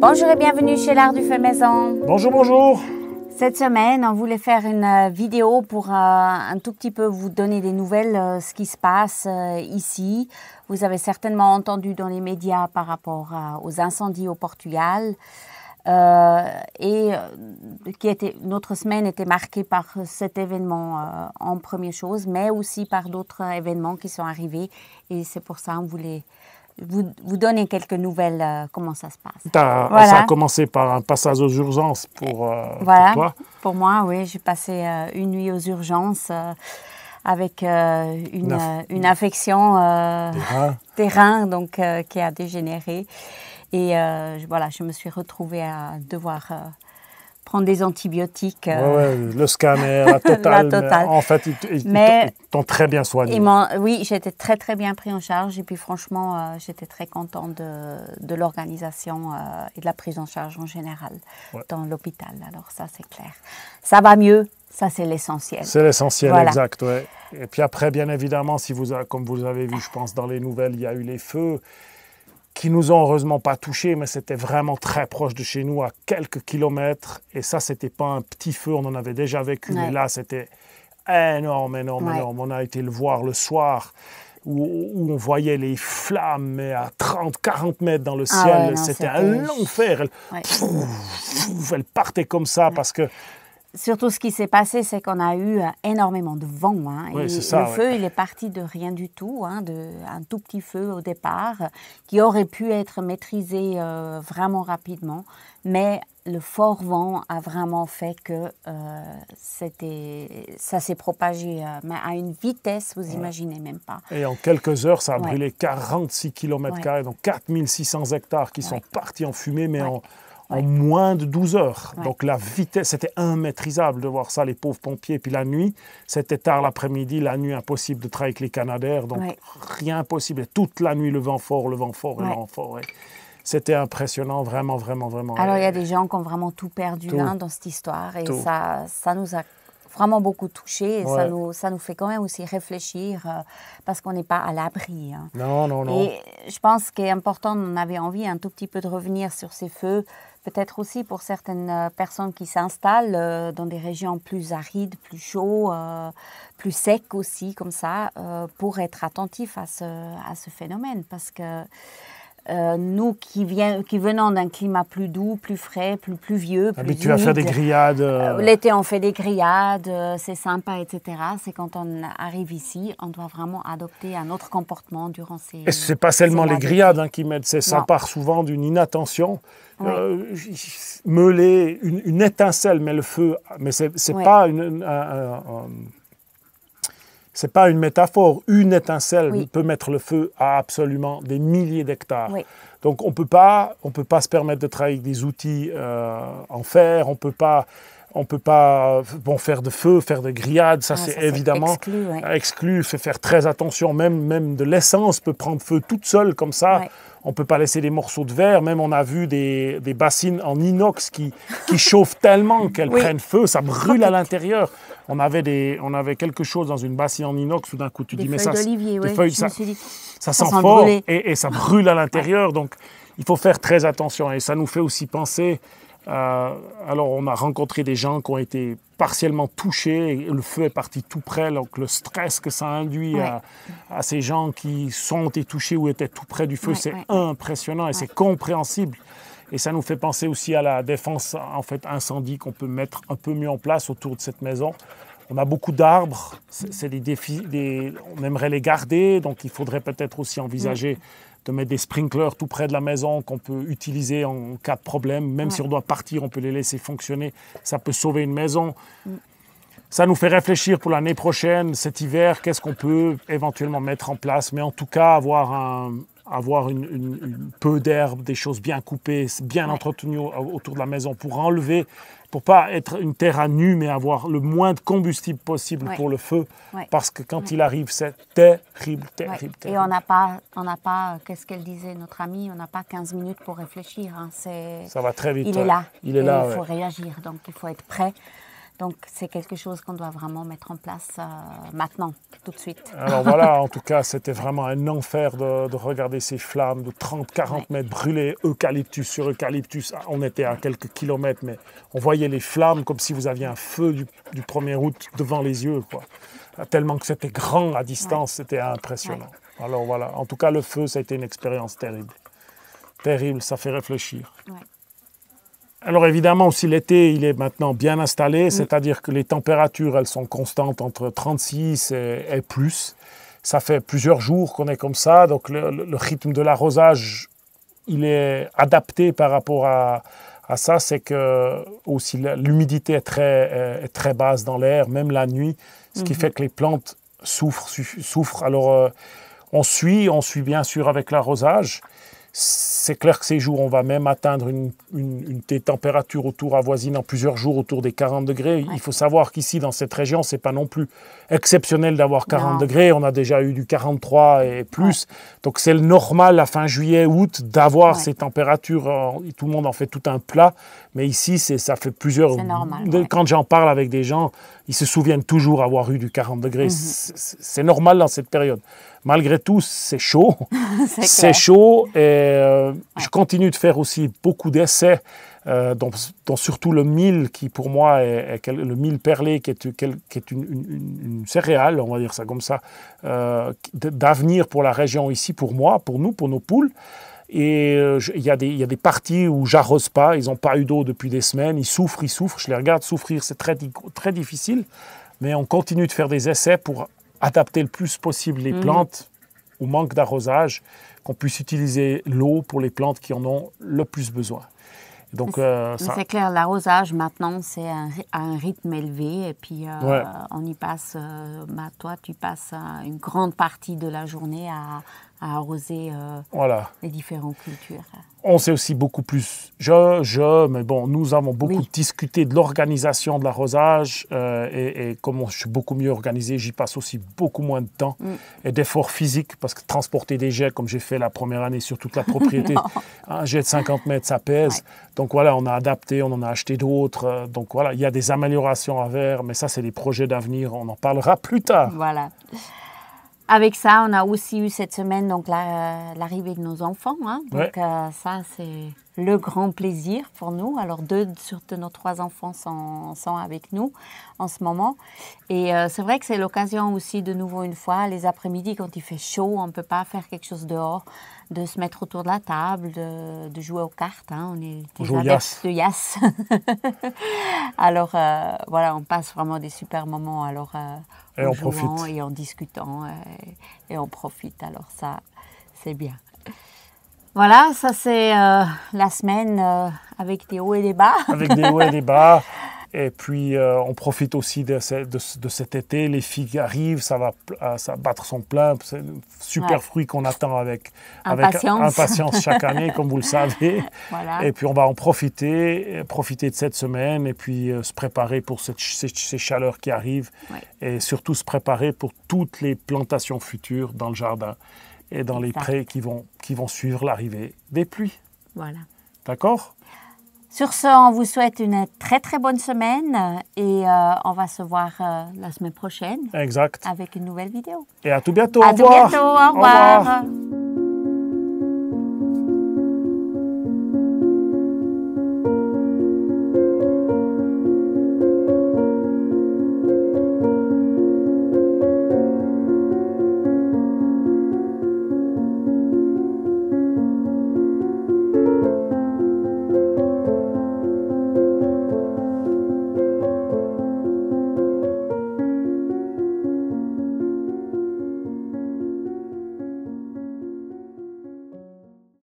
Bonjour et bienvenue chez l'Art du Feu Maison. Bonjour, bonjour. Cette semaine, on voulait faire une vidéo pour un tout petit peu vous donner des nouvelles, ce qui se passe ici. Vous avez certainement entendu dans les médias par rapport aux incendies au Portugal. Notre semaine était marquée par cet événement en première chose, mais aussi par d'autres événements qui sont arrivés. Et c'est pour ça qu'on voulait vous donner quelques nouvelles, comment ça se passe. Voilà. Ça a commencé par un passage aux urgences pour toi. Pour moi, oui, j'ai passé une nuit aux urgences avec une infection des reins donc, qui a dégénéré. Et voilà, je me suis retrouvée à devoir prendre des antibiotiques. Le scanner, la totale. La totale. En fait, ils t'ont très bien soigné. Oui, j'ai été très très bien pris en charge. Et puis franchement, j'étais très contente de l'organisation et de la prise en charge en général dans l'hôpital. Alors ça, c'est clair. Ça va mieux, ça c'est l'essentiel. C'est l'essentiel, voilà. Exact. Ouais. Et puis après, bien évidemment, comme vous avez vu, je pense, dans les nouvelles, il y a eu les feux qui nous ont heureusement pas touchés, mais c'était vraiment très proche de chez nous, à quelques kilomètres. Et ça, c'était pas un petit feu, on en avait déjà vécu, mais là, c'était énorme. On a été le voir le soir, où on voyait les flammes mais à 30-40 mètres dans le ciel. C'était un enfer. Elle partait comme ça parce que... Surtout, ce qui s'est passé, c'est qu'on a eu énormément de vent. Le feu, il est parti de rien du tout, un tout petit feu au départ, qui aurait pu être maîtrisé vraiment rapidement. Mais le fort vent a vraiment fait que ça s'est propagé mais à une vitesse, vous imaginez même pas. Et en quelques heures, ça a brûlé 46 km², donc 4600 hectares qui sont partis en fumée, mais en moins de 12 heures. Donc la vitesse, c'était immaîtrisable de voir ça, les pauvres pompiers. Puis la nuit, c'était tard l'après-midi, la nuit impossible de travailler avec les canadaires, donc rien possible. Et toute la nuit, le vent fort. C'était impressionnant, vraiment. Alors il y a des gens qui ont vraiment tout perdu dans cette histoire et ça nous a vraiment beaucoup touché et ça nous fait quand même aussi réfléchir parce qu'on n'est pas à l'abri. Non. Et je pense qu'il est important, on avait envie un tout petit peu de revenir sur ces feux, peut-être aussi pour certaines personnes qui s'installent dans des régions plus arides, plus chaudes, plus secs aussi, comme ça, pour être attentifs à ce phénomène. Parce que nous qui venons d'un climat plus doux, plus frais, plus pluvieux, plus habitués à faire des grillades. L'été, on fait des grillades, c'est sympa, etc. C'est quand on arrive ici, on doit vraiment adopter un autre comportement durant ces... Et ce n'est pas seulement les grillades qui m'aident, ça part souvent d'une inattention. Meuler une étincelle met le feu, mais c'est pas c'est pas une métaphore. Une étincelle peut mettre le feu à absolument des milliers d'hectares. Donc on peut pas se permettre de travailler avec des outils en fer. On peut pas faire de feu, faire de grillades. Ça c'est évidemment exclu. Faut faire très attention. Même de l'essence peut prendre feu toute seule comme ça. On ne peut pas laisser des morceaux de verre. Même on a vu des bassines en inox qui chauffent tellement qu'elles prennent feu. Ça brûle à l'intérieur. On avait quelque chose dans une bassine en inox. Tout d'un coup, tu dis, mais ça, ça sent fort et ça brûle à l'intérieur. Donc, il faut faire très attention. Et ça nous fait aussi penser... alors, on a rencontré des gens qui ont été partiellement touchés. Et le feu est parti tout près. Donc, le stress que ça induit à ces gens qui sont été touchés ou étaient tout près du feu, c'est impressionnant et c'est compréhensible. Et ça nous fait penser aussi à la défense incendie qu'on peut mettre un peu mieux en place autour de cette maison. On a beaucoup d'arbres, c'est des défis, on aimerait les garder, donc il faudrait peut-être aussi envisager de mettre des sprinklers tout près de la maison qu'on peut utiliser en cas de problème. Même si on doit partir, on peut les laisser fonctionner, ça peut sauver une maison. Ça nous fait réfléchir pour l'année prochaine, cet hiver, qu'est-ce qu'on peut éventuellement mettre en place, mais en tout cas avoir une peu d'herbe, des choses bien coupées, bien entretenues autour de la maison pour enlever, pour pas être une terre à nu, mais avoir le moins de combustible possible pour le feu, parce que quand il arrive, c'est terrible. Et on n'a pas, qu'est-ce qu'elle disait, notre amie, on n'a pas 15 minutes pour réfléchir. Ça va très vite. Il est là. Il est là. Il faut réagir, donc il faut être prêt. Donc, c'est quelque chose qu'on doit vraiment mettre en place maintenant, tout de suite. Alors voilà, en tout cas, c'était vraiment un enfer de regarder ces flammes de 30-40 mètres brûlées, eucalyptus sur eucalyptus. On était à quelques kilomètres, mais on voyait les flammes comme si vous aviez un feu du 1er août devant les yeux, quoi. Tellement que c'était grand à distance, c'était impressionnant. Alors voilà, en tout cas, le feu, ça a été une expérience terrible. Terrible, ça fait réfléchir. Alors évidemment aussi l'été, il est maintenant bien installé, c'est-à-dire que les températures, elles sont constantes entre 36 et plus. Ça fait plusieurs jours qu'on est comme ça, donc le rythme de l'arrosage, il est adapté par rapport à ça. C'est que aussi l'humidité est très basse dans l'air, même la nuit, ce qui fait que les plantes souffrent. Alors on suit bien sûr avec l'arrosage. C'est clair que ces jours, on va même atteindre des températures avoisinant plusieurs jours autour des 40 degrés. Ouais. Il faut savoir qu'ici, dans cette région, ce n'est pas non plus exceptionnel d'avoir 40 degrés. On a déjà eu du 43 et plus. Ouais. Donc, c'est le normal, à fin juillet, août, d'avoir ces températures. Tout le monde en fait tout un plat. Mais ici, ça fait plusieurs... C'est normal. Quand j'en parle avec des gens, ils se souviennent toujours avoir eu du 40 degrés. C'est normal dans cette période. Malgré tout, c'est chaud. C'est chaud et je continue de faire aussi beaucoup d'essais, dont surtout le mil, qui pour moi est le mil perlé, qui est une céréale, on va dire ça comme ça, d'avenir pour la région ici, pour moi, pour nous, pour nos poules. Et il y a des parties où j'arrose pas, ils n'ont pas eu d'eau depuis des semaines, ils souffrent, je les regarde souffrir, c'est très difficile, mais on continue de faire des essais pour adapter le plus possible les plantes au manque d'arrosage, qu'on puisse utiliser l'eau pour les plantes qui en ont le plus besoin. Donc, c'est clair, l'arrosage maintenant, c'est un rythme élevé et puis on y passe, toi tu passes une grande partie de la journée à arroser les différentes cultures. On sait aussi beaucoup plus, mais bon, nous avons beaucoup discuté de l'organisation de l'arrosage et comme je suis beaucoup mieux organisé, j'y passe aussi beaucoup moins de temps et d'efforts physiques parce que transporter des jets, comme j'ai fait la première année sur toute la propriété, un jet de 50 mètres, ça pèse. Donc voilà, on a adapté, on en a acheté d'autres. Donc voilà, il y a des améliorations à faire, mais ça, c'est des projets d'avenir. On en parlera plus tard. Voilà. Avec ça, on a aussi eu cette semaine donc l'arrivée de nos enfants. Hein. Donc ça, c'est le grand plaisir pour nous. Alors 2 sur nos 3 enfants sont avec nous en ce moment. Et c'est vrai que c'est l'occasion aussi de nouveau une fois, les après-midi quand il fait chaud, on ne peut pas faire quelque chose dehors, de se mettre autour de la table, de jouer aux cartes. Hein. On est des adeptes de Yas. Alors voilà, on passe vraiment des super moments. Alors, en jouant et en discutant et on profite. Alors ça, c'est bien. Voilà, ça c'est la semaine avec des hauts et des bas. Avec des hauts et des bas. Et puis on profite aussi de cet été. Les figues arrivent, ça va battre son plein. C'est un super fruit qu'on attend avec impatience chaque année, comme vous le savez. Voilà. Et puis on va en profiter de cette semaine et puis se préparer pour ces chaleurs qui arrivent. Et surtout se préparer pour toutes les plantations futures dans le jardin et dans les prés qui vont suivre l'arrivée des pluies. Voilà. D'accord ? Sur ce, on vous souhaite une très très bonne semaine et on va se voir la semaine prochaine. Exact. Avec une nouvelle vidéo. Et à tout bientôt. Au revoir. Au revoir.